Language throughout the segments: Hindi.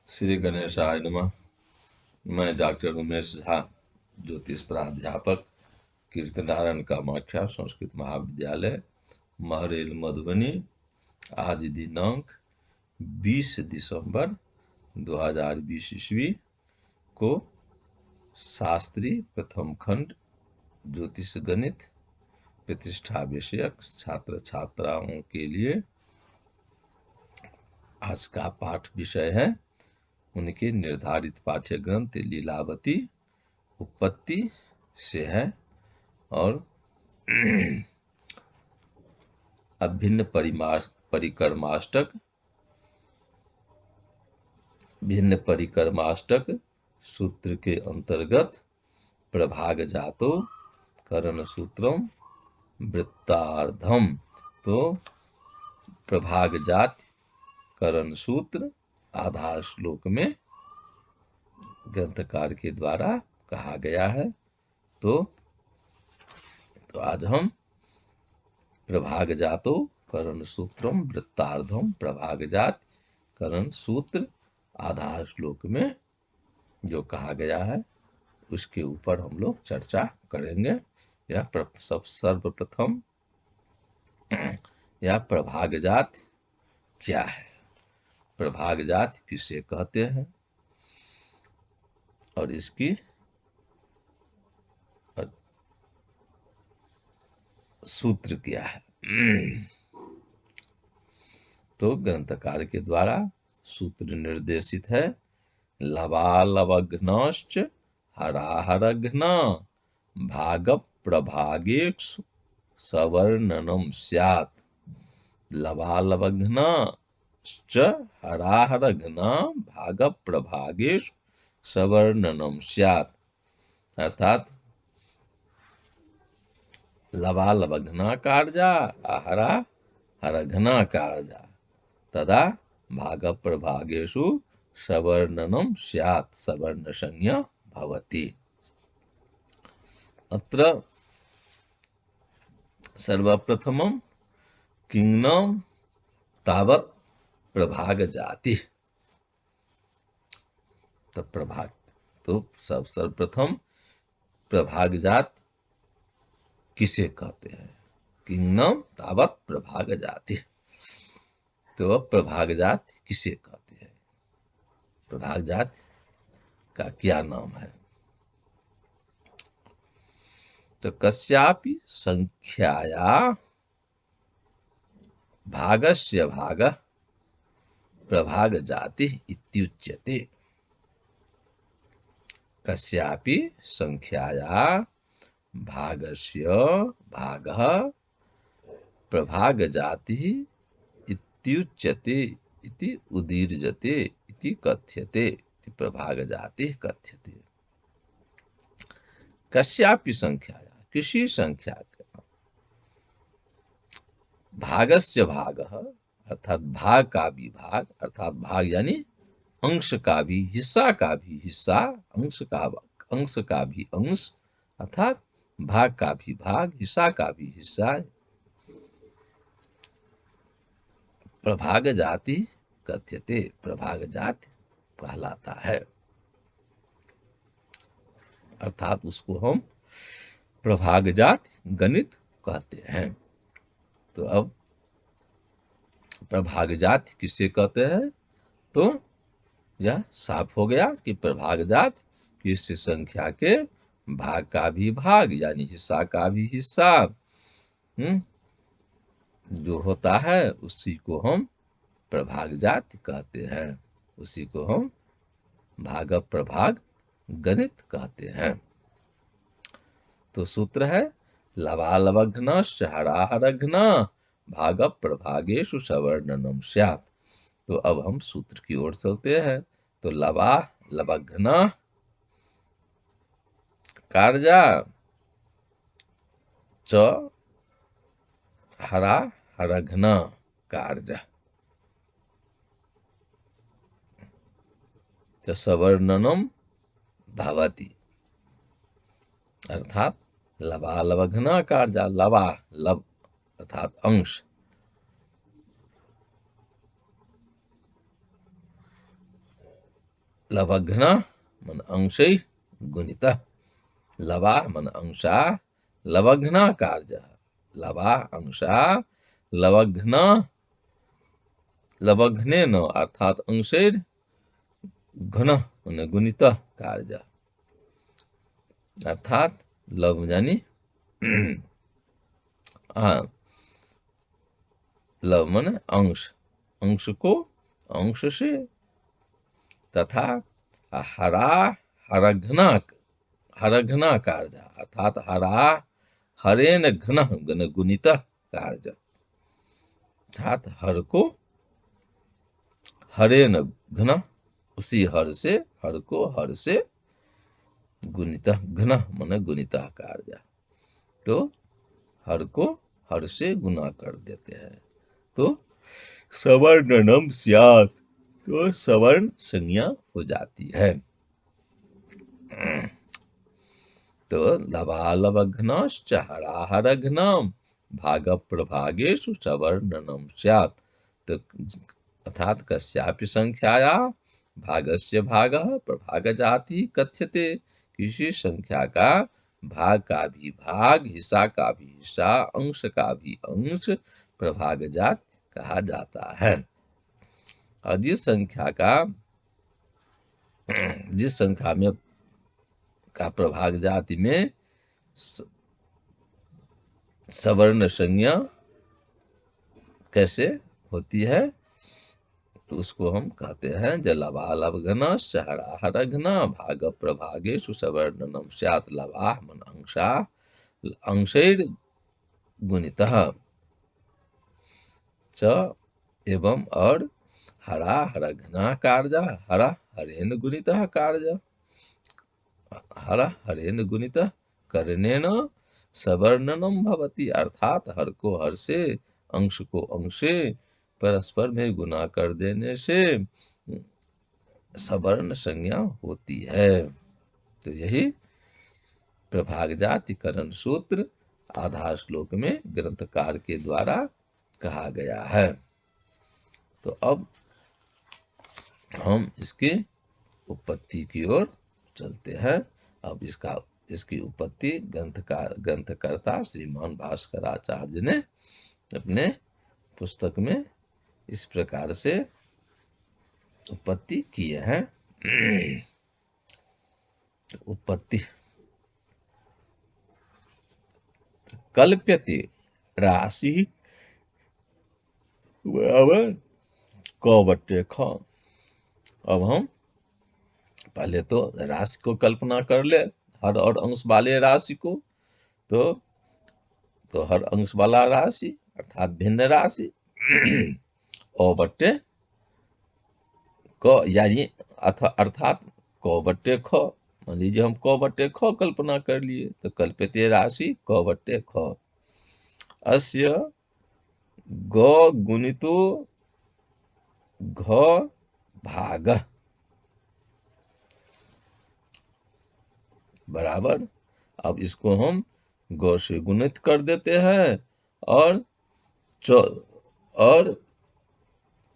श्री गणेशाय नमः। मैं डॉक्टर उमेश झा, ज्योतिष प्राध्यापक, कीर्तनारायण कामाख्या संस्कृत महाविद्यालय, महरेल, मधुबनी। आज दिनांक 20 दिसंबर 2020 ईस्वी को शास्त्री प्रथम खंड ज्योतिष गणित प्रतिष्ठा विषयक छात्र छात्राओं के लिए आज का पाठ विषय है उनके निर्धारित पाठ्य ग्रंथ लीलावती उत्पत्ति से है और अभिन्न परिकर्माष्टक, भिन्न परिकर्माष्टक सूत्र के अंतर्गत प्रभाग जातो करण सूत्रम वृत्तार्धम। तो प्रभाग जात करण सूत्र आधार श्लोक में ग्रंथकार के द्वारा कहा गया है। तो आज हम प्रभाग जातो करण सूत्रम वृत्तार्धम, प्रभाग जात करण सूत्र आधार श्लोक में जो कहा गया है उसके ऊपर हम लोग चर्चा करेंगे। यह सर्वप्रथम यह प्रभाग जात क्या है, प्रभाग जात किसे कहते हैं और इसकी सूत्र क्या है। तो ग्रंथकार के द्वारा सूत्र निर्देशित है लवालवघ्नश्च हराहरघ्न भाग प्रभागेषु सवर्णनम स्यात्। लवालवघ्नश्च हराहरघ्न भाग प्रभागेषु सवर्णनम स्यात्। अर्थात लवालवघ्ना कार्या आहरा हरघ्ना कार्या तदा भाग प्रभागेषु सवर्णनम स्यात्, सवर्ण संज्ञा भवति। अत्र सर्वप्रथमं किंग्नम तावत् प्रभाग जाति। तो सर्वप्रथम प्रभाग जात किसे कहते हैं, किंग्नम तावत् प्रभाग जाति। तो प्रभाग जात किसे कहते हैं, प्रभाग जात का क्या नाम है। तो कस्यापि संख्याया भागस्य भाग प्रभाग जाति इत्युच्यते। कस्यापि संख्याया भागस्य भागः प्रभाग जाति इत्युच्यते इति उदीर्यते इति कथ्यते, प्रभाग जाति कथ्यते। कस्यापि संख्याया, किसी संख्या का भागस्य भागः अर्थात भाग का भी भाग, अर्थात भाग यानी अंश का भी, हिस्सा का भी हिस्सा, अंश का भी अंश, अर्थात भाग का भी भाग, हिस्सा का भी हिस्सा प्रभाग जाति कथ्यते, प्रभाग जाति कहलाता है। अर्थात उसको हम प्रभाग जाति गणित कहते हैं। तो अब प्रभाग जाति किसे कहते हैं, तो यह साफ हो गया कि प्रभाग जाति किसी संख्या के भाग का भी भाग यानी हिस्सा का भी हिस्सा जो होता है उसी को हम प्रभाग जाति कहते हैं, उसी को हम भाग प्रभाग गणित कहते हैं। तो सूत्र है लवालवघ्नश्च हराहरघ्न भाग प्रभागेषु सवर्णनम स्यात्। तो अब हम सूत्र की ओर चलते हैं। तो लवालवघ्न कार्या च हराहरघ्न कार्या च सवर्णनम भवति। अर्थात लवालवघ्न कार्या, लव अर्थात अंश, लवघ्न मन अंशै गुणितः। लवा मन अंशा, लवघ्न कार्य। लवा अंशा लवघ्न, लवघ्नेन अर्थात अंशैर घन मन गुणितः कार्य। अर्थात लव यानी लव मन अंश, अंश को अंश से, तथा हरा हरघ्ना, हरघ्ना कार्य अर्थात हरा हरेन घन गण गुणित कार्य। अर्थात हर को हरेन घन, उसी हर से, हर को हर से गुणित, घन मन गुणित कार्य। तो हर को हर से गुना कर देते हैं तो सवर्णनम स्यात्, तो सवर्ण संज्ञा हो जाती है। तो लवालवघ्नश्च हराहरघ्नम भाग प्रभागेषु सवर्णनम स्यात्। तो अर्थात कस्यापि संख्याया भागस्य भागः प्रभाग जाति कथ्यते। किसी संख्या का भाग का भी भाग, हिस्सा का भी हिस्सा, अंश का भी अंश प्रभाग जात कहा जाता है। और जिस संख्या में का प्रभाग जाति में सवर्ण संज्ञा कैसे होती है, तो उसको हम कहते हैं जलवालवघ्नश्च हराहरघ्न भाग प्रभागेषु सवर्णनम स्यात्। लवाः मन अंशा, अंशैर गुणितः च एवं और हरा हरघ्ना कार्य, हरा हरेन गुणितः कार्य। हरा हरेन गुणितः करणेन सवर्णनम भवति। अर्थात हर को हर से, अंश को अंश से परस्पर में गुना कर देने से सवर्ण संज्ञा होती है। तो यही प्रभाग जातिकरण सूत्र आधा श्लोक में ग्रंथकार के द्वारा कहा गया है। तो अब हम इसकी उत्पत्ति की ओर चलते हैं। अब इसकी उत्पत्ति ग्रंथकर्ता श्रीमान भास्कराचार्य ने अपने पुस्तक में इस प्रकार से उत्पत्ति किए हैं। उत्पत्ति कल्प्यते राशि बराबर क बट्टे ख। अब हम पहले तो राशि को कल्पना कर ले, हर और अंश वाले राशि को। तो हर अंश वाला राशि अर्थात भिन्न राशि अ बट्टे क, यानी अर्थात क बट्टे ख। मान लीजिए हम क बट्टे ख कल्पना कर लिए, तो कल्पित राशि क बट्टे ख। अस्य ग गुणितो घ भाग बराबर। अब इसको हम ग से गुणित कर देते हैं और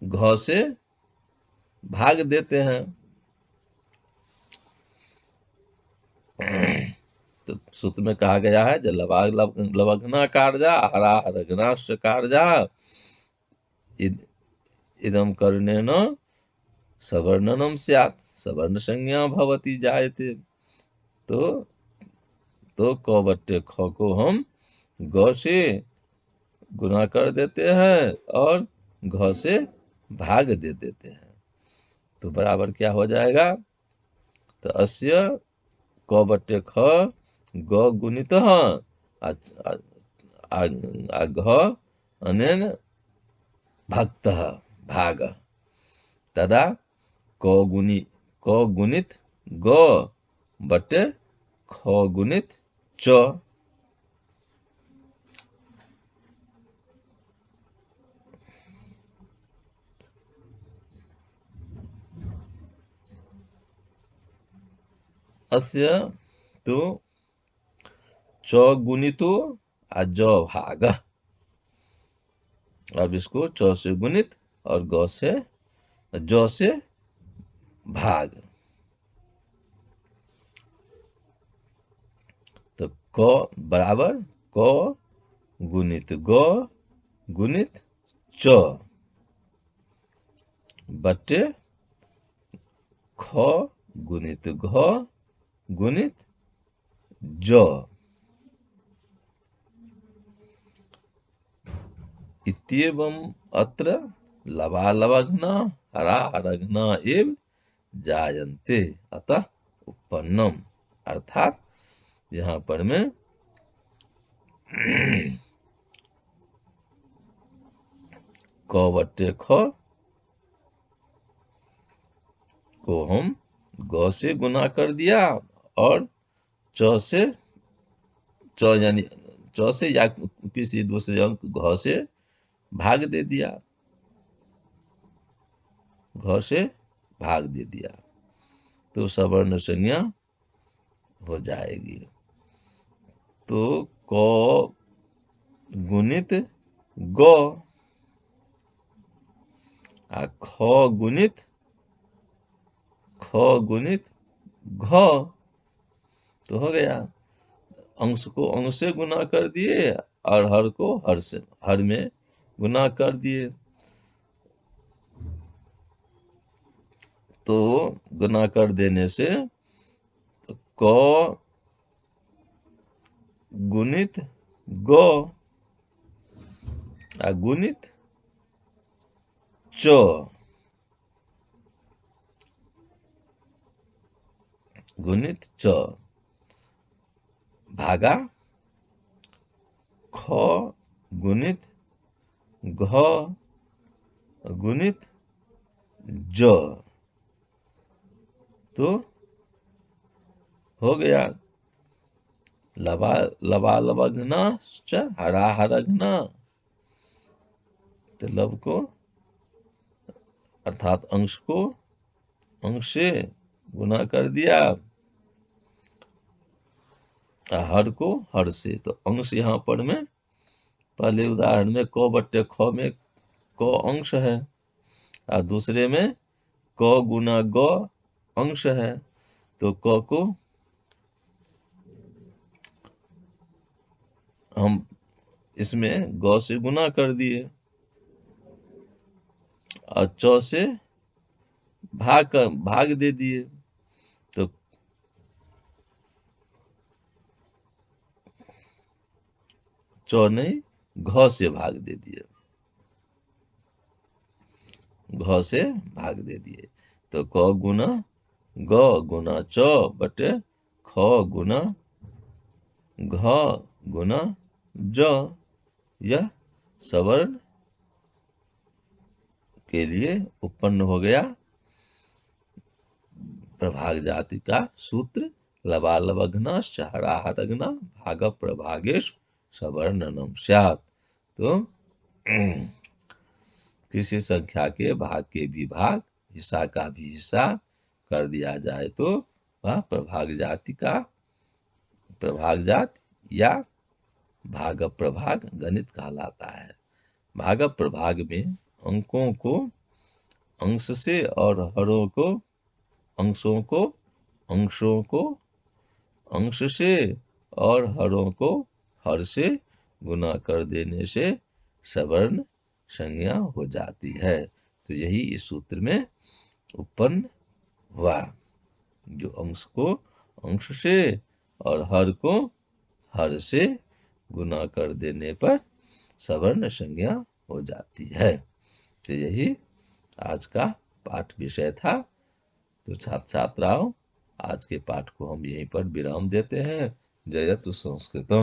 घ से भाग देते हैं। तो सूत्र में कहा गया है लवघ्ना कार्या हरा हरघ्नाश्च कार्या इदम कर्णेन सवर्णनम स्यात्, सवर्ण संज्ञा भवति जायते। तो क बट्टे ख को हम ग से गुना कर देते हैं और घ से भाग दे देते हैं। तो बराबर क्या हो जाएगा, तो अस्य क बट्टे ख ग गुणित घ अनेन भक्त भाग तदा क गुणित ग बटे ख गुणित च। अस्य तो च गुणितो ज भाग। अब इसको च से गुणित और ग से ज से भाग। क बराबर क गुणित ग गुणित च बटे ख गुणित घ गुणित ज इत्येवम् अत्र लबालबघ्ना हराहरघ्ना एव जायन्ते। अतः उत्पन्नम, अर्थात यहाँ पर में क बट्टे ख को हम ग से गुना कर दिया और च से च यानी च से या किसी दूसरे अंक घ से भाग दे दिया, घ से भाग दे दिया तो सवर्ण संज्ञा हो जाएगी। तो क गुणित ग ख गुणित घ तो हो गया। अंश को अंश से गुना कर दिए और हर को हर में गुना कर दिए। तो गुना कर देने से तो क गुणित ग गुणित च गुणित च भागा ख गुणित घ गुणित ज तो हो गया लबालबघ्ना च हराहरघ्ना। तो लब को अर्थात अंश को अंश से गुना कर दिया, हर को हर से। तो अंश यहाँ पर में पहले उदाहरण में क बट्टे ख में क अंश है और दूसरे में क गुना ग अंश है। तो क को हम इसमें ग से गुना कर दिए और च से भाग दे दिए। तो च नहीं घ से भाग दे दिए, घ से भाग दे दिए। तो क गुना ग गुना च बटे ख गुना घ गुना ज, यह सवर्ण के लिए उत्पन्न हो गया प्रभाग जाति का सूत्र। लबालबघ्नश्च हराहरघ्ना भाग प्रभागेषु सवर्णनम स्यात्। तो किसी संख्या के भाग के भी भाग, हिस्सा का भी हिस्सा कर दिया जाए तो वह प्रभाग जाति का प्रभाग जाति या भाग प्रभाग गणित कहलाता है। भाग प्रभाग में अंकों को अंश से और हरों को अंशों को अंश से और हरों को हर से गुना कर देने से सवर्ण संज्ञा हो जाती है। तो यही इस सूत्र में उत्पन्न हुआ, जो अंश को अंश से और हर को हर से गुना कर देने पर सवर्ण संज्ञा हो जाती है। तो यही आज का पाठ विषय था। तो छात्र छात्राओं, आज के पाठ को हम यहीं पर विराम देते हैं। जयतु संस्कृतम्।